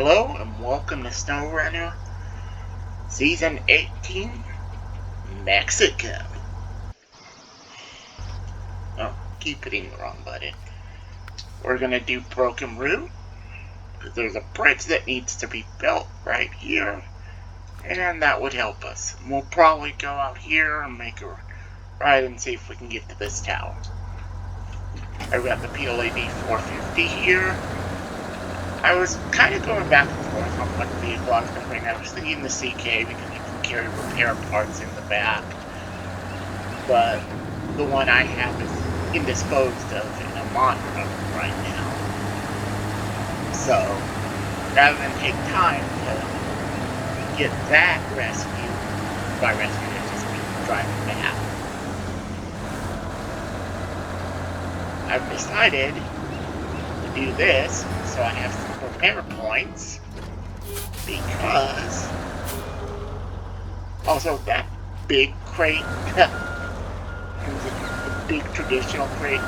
Hello and welcome to SnowRunner Season 18, Mexico. Oh, keep hitting the wrong button. We're gonna do Broken Root, because there's a bridge that needs to be built right here, and that would help us. We'll probably go out here and make a ride and see if we can get to this tower. I've got the PLAD 450 here. I was kind of going back and forth on what vehicle I was going to bring. I was thinking the CK because you can carry repair parts in the back. But the one I have is indisposed of in a mod room right now. So, rather than take time to get that rescued, by rescued it just means driving back, I've decided to do this so I have some repair points, because also that big crate, the big traditional crate,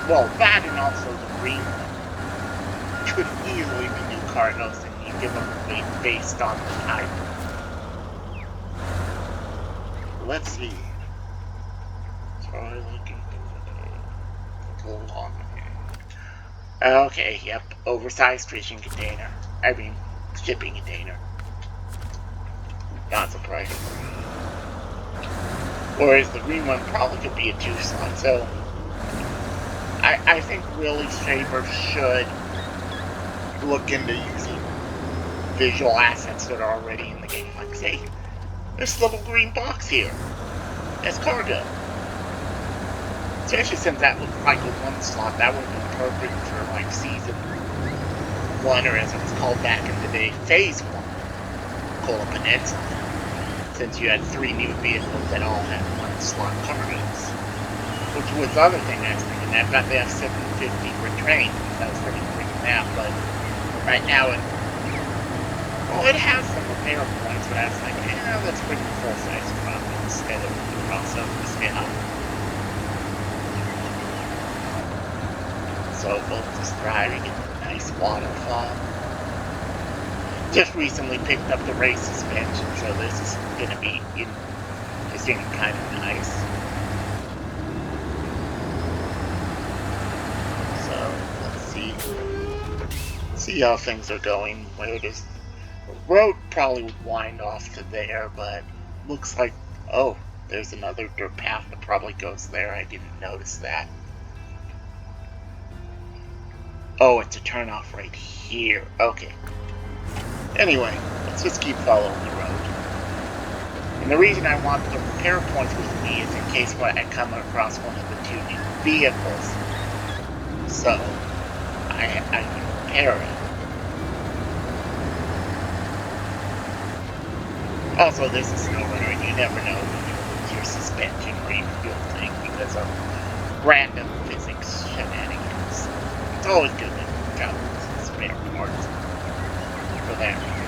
well, that and also the green one could easily be new cargoes, and you give them weight based on the type. Let's see. Try looking for a little long. Okay, yep, oversized fishing container. I mean, shipping container. Not surprising. Whereas the green one probably could be a 2-slot, so I think Willie Shaver should look into using visual assets that are already in the game. Like, say, this little green box here. That's cargo. Especially since that looks like a 1-slot, that would have been perfect for, like, Season 1, or as it was called back in the day, Phase 1, Kola Peninsula. Since you had 3 new vehicles that all had 1-slot cargoes. Which was the other thing I was thinking. I've got the F-750 for train. I was thinking of bringing that, but right now it has some repair points, but I was like, let's bring the full-size truck instead of the crossover stuff. So we'll just driving in a nice waterfall. Just recently picked up the race suspension, so this is gonna be kind of nice. So let's see how things are going. Where does the road probably would wind off to there, but looks like, oh, there's another dirt path that probably goes there. I didn't notice that. Oh, it's a turnoff right here. Okay. Anyway, let's just keep following the road. And the reason I want the repair points with me is in case when I come across one of the 2 new vehicles. So, I can repair it. Also, this is SnowRunner, and you never know when you lose your suspension or even fuel tank because of random physics shenanigans. It's always good to got spare parts for that reason.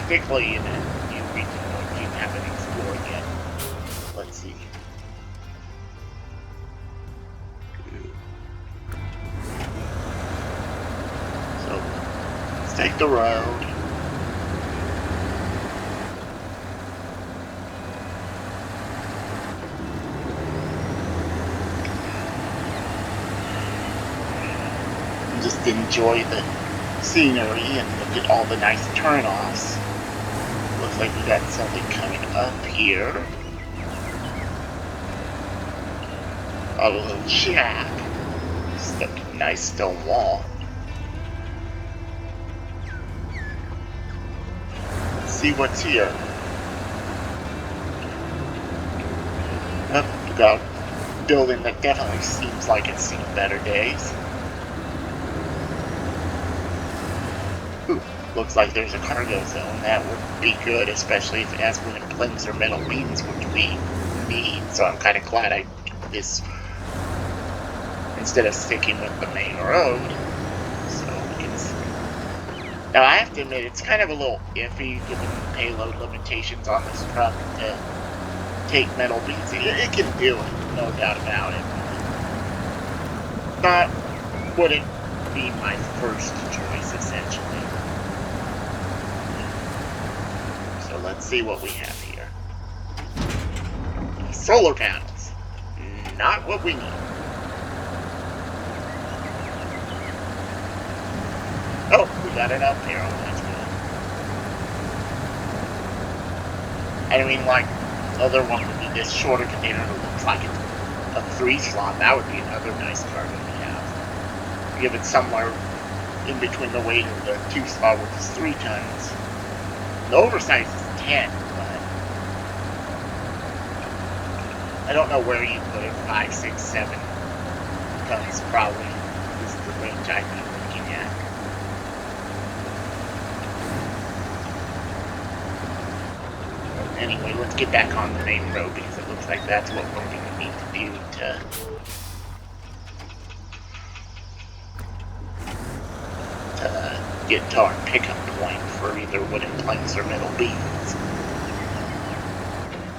Particularly in a new region where you haven't explored yet. Let's see. So, let's take the road. Just enjoy the scenery and look at all the nice turnoffs. Looks like we got something coming up here. A little shack. Just a nice stone wall. Let's see what's here. Oh, we got a building that definitely seems like it's seen better days. Ooh, looks like there's a cargo zone. That would be good, especially if it has wooden planks or metal beams, which we need. So I'm kind of glad I did this instead of sticking with the main road. So we can see. Now I have to admit, it's kind of a little iffy given the payload limitations on this truck to take metal beams. It can do it, no doubt about it. But wouldn't be my first choice, essentially. let's see what we have here. Solar panels. Not what we need. Oh, we got an up arrow. That's good. I mean, like, the other one would be this shorter container that looks like it's a 3 slot. That would be another nice cargo to have. Give it somewhere in between the weight of the 2 slot, which is 3 tons. The oversize is 10, but I don't know where you put it. 5, 6, 7 tons probably is the range I'd be looking at. Anyway, let's get back on the main road because it looks like that's what we're going to need to do to get to our pickup point for either wooden planks or metal beams.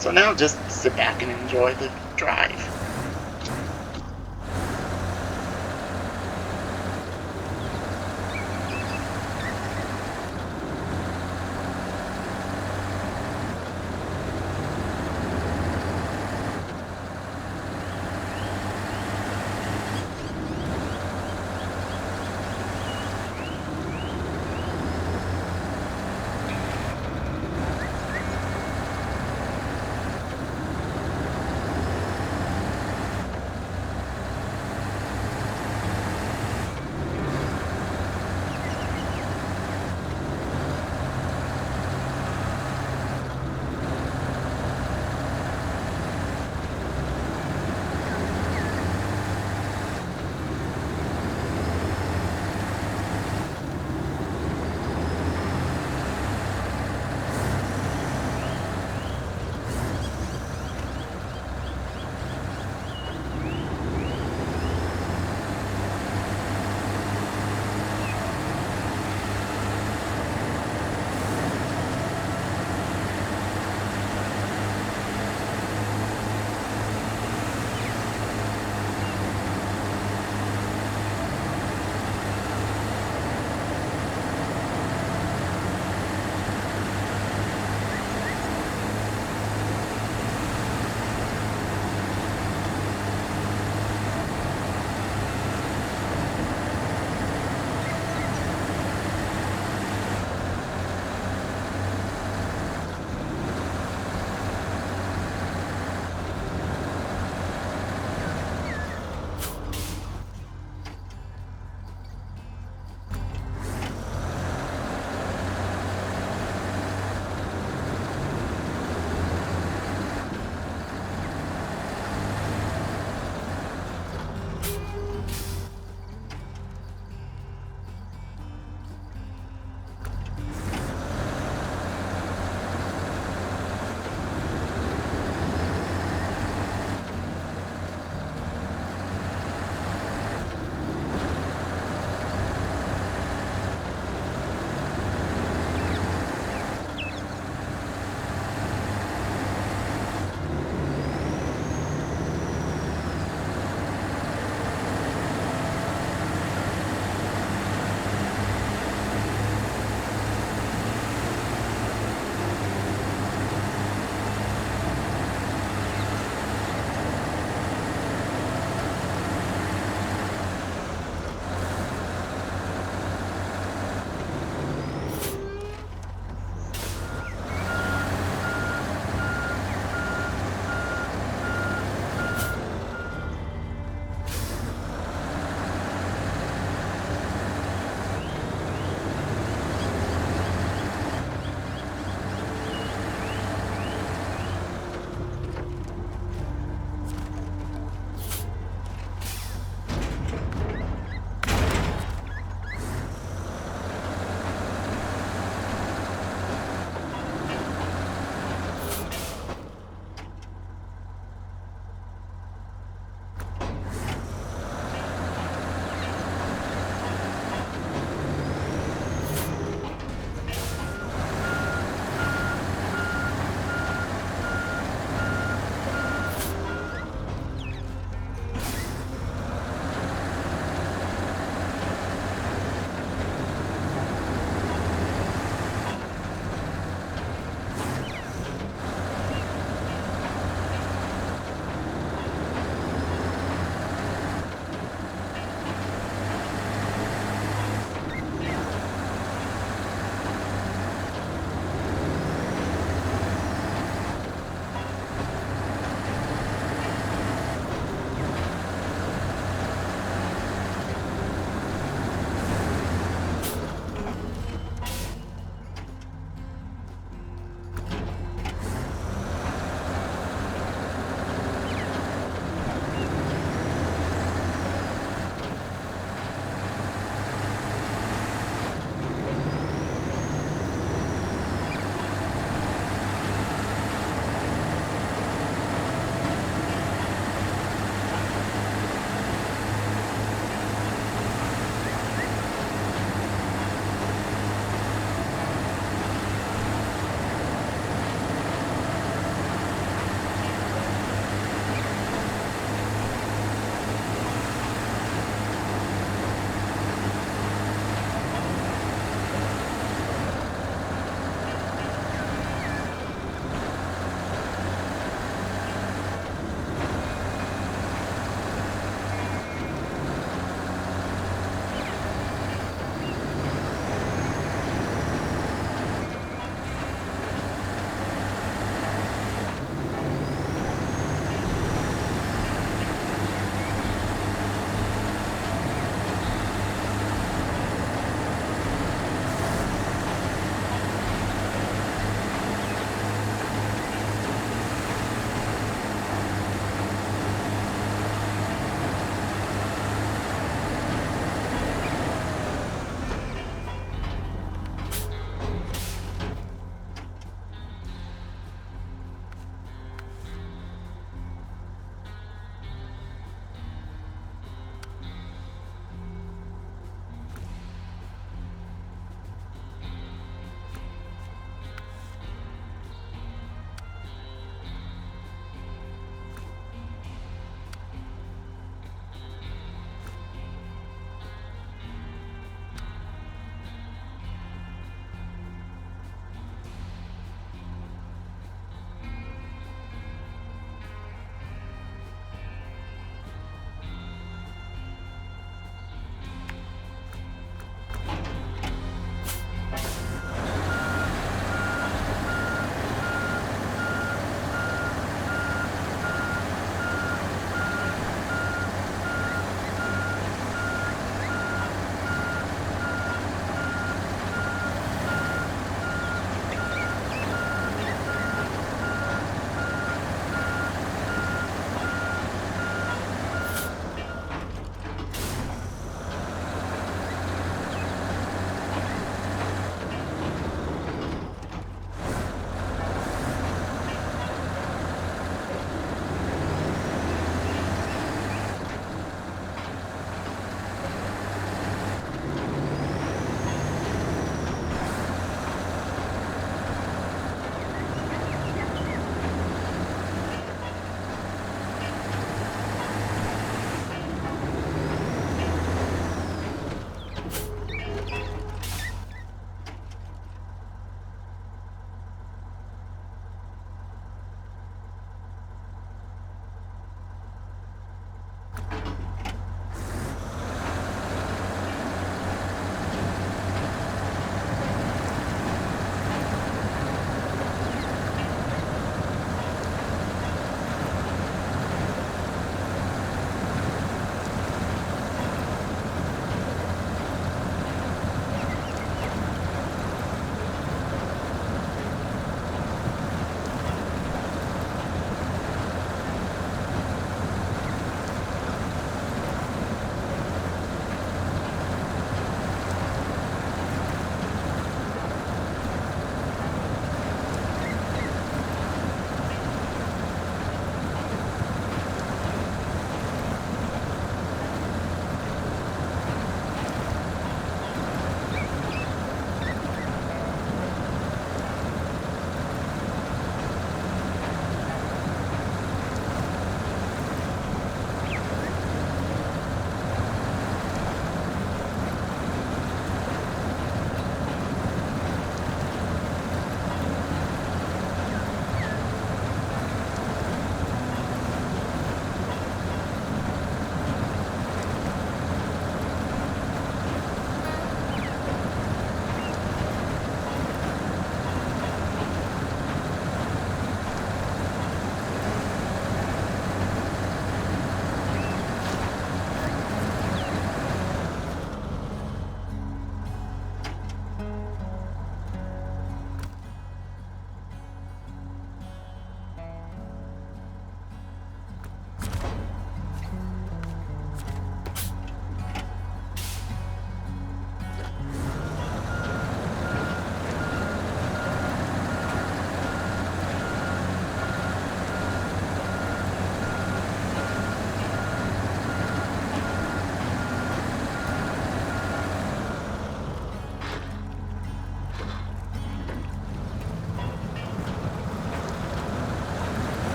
So now just sit back and enjoy the drive.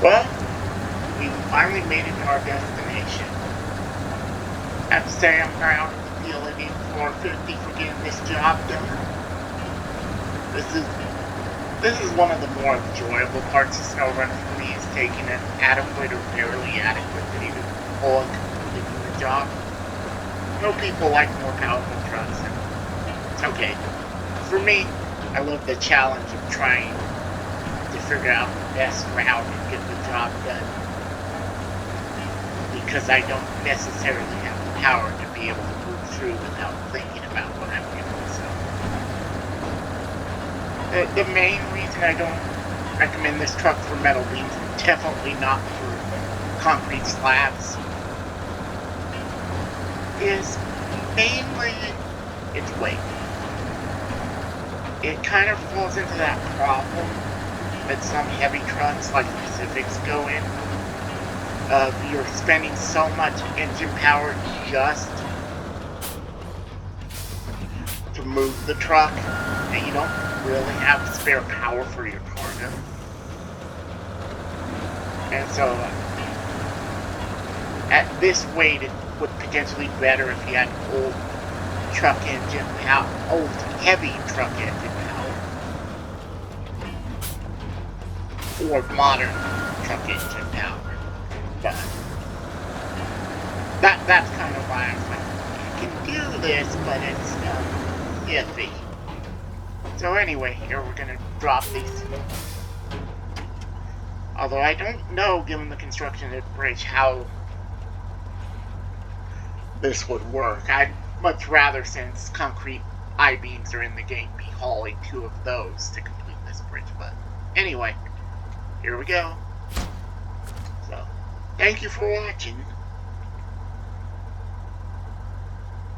Well, we finally made it to our destination. I have to say I'm proud of the PLA 450 for getting this job done. This is one of the more enjoyable parts of SnowRunner for me, is taking an adequate or barely adequate video to pull and completing the job. No people like more powerful trucks. It's okay. For me, I love the challenge of trying to figure out the best route and get the job done, because I don't necessarily have the power to be able to move through without thinking about what I'm doing. So the main reason I don't recommend this truck for metal beams, and definitely not for concrete slabs, is mainly its weight. It kind of falls into that problem that some heavy trucks like Pacifics go in. You're spending so much engine power just to move the truck, and you don't really have spare power for your cargo. And so, at this weight, it would potentially be better if you had old truck engine power, old heavy truck engine power, or modern truck engine power. But that's kind of why I was like, you can do this, but it's iffy. So anyway, here we're gonna drop these. Although I don't know, given the construction of the bridge, how this would work. I'd much rather, since concrete I-beams are in the game, be hauling 2 of those to complete this bridge. But anyway, here we go. So, thank you for watching.